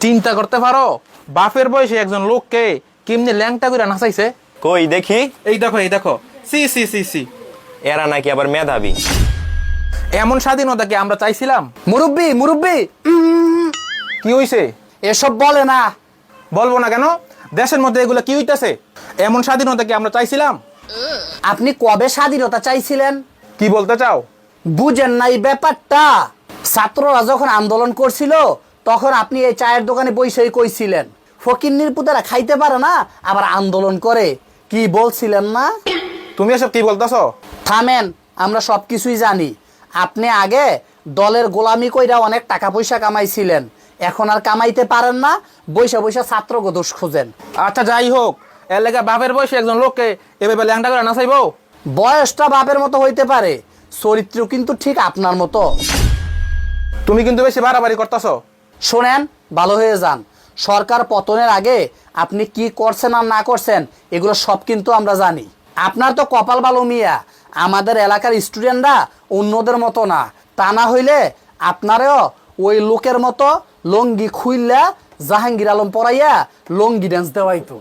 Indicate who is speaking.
Speaker 1: চিন্তা করতে পারো বাপের বয়সে একজন লোককে কেমনে ল্যাংটা করে নাচাইছে।
Speaker 2: কই দেখি।
Speaker 1: এই দেখো সি সি সি সি
Speaker 2: এরা নাকি আবার মেধাবী।
Speaker 1: এমন স্বাধীনতা কি আমরা চাইছিলাম?
Speaker 3: মুরব্বি মুরব্বি
Speaker 1: কি হইছে?
Speaker 3: এসব বলে না।
Speaker 1: বলবো না কেন? দেশের মধ্যে এগুলো কি হইতাছে? এমন স্বাধীনতা কি আমরা চাইছিলাম?
Speaker 3: আপনি কবে স্বাধীনতা চাইছিলেন?
Speaker 1: কি বলতে চাও?
Speaker 3: বুঝেন না এই ব্যাপারটা? ছাত্ররা যখন আন্দোলন করছিল তখন আপনি এই চায়ের দোকানে বসেই কইছিলেন ফকিন্নির পুতেরা খাইতে পারে না আবার আন্দোলন করে, কি বলছিলেন না?
Speaker 1: তুমি এসব কি বলতেছো?
Speaker 3: থামেন, আমরা সব কিছুই জানি। আপনি আগে দলের গোলামি কইরা অনেক টাকা পয়সা কামাইছিলেন, এখন আর কামাইতে পারেন না, বৈশা বৈশা ছাত্রকে দোষ খুঁজেন।
Speaker 1: আচ্ছা যাই হোক, এর লেগে বাপের বয়সে একজন লোককে এভাবে ল্যাংটা করে নাচাইবো?
Speaker 3: বয়সটা বাপের মতো হইতে পারে, চরিত্র কিন্তু ঠিক আপনার মতো।
Speaker 1: তুমি কিন্তু বেশি বাড়াবাড়ি করতেছো।
Speaker 3: শোনেন, ভালো হয়ে যান। সরকার পতনের আগে আপনি কি করছেন আর না করছেন এগুলো সব কিন্তু আমরা জানি। আপনার তো কপাল ভালো মিয়া, আমাদের এলাকার স্টুডেন্টরা অন্যদের মতো না, তা না হইলে আপনারও ওই লোকের মতো লঙ্গি খুইল্লা জাহাঙ্গীর আলম পরাইয়া লঙ্গি ড্যান্স দেওয়াইতো।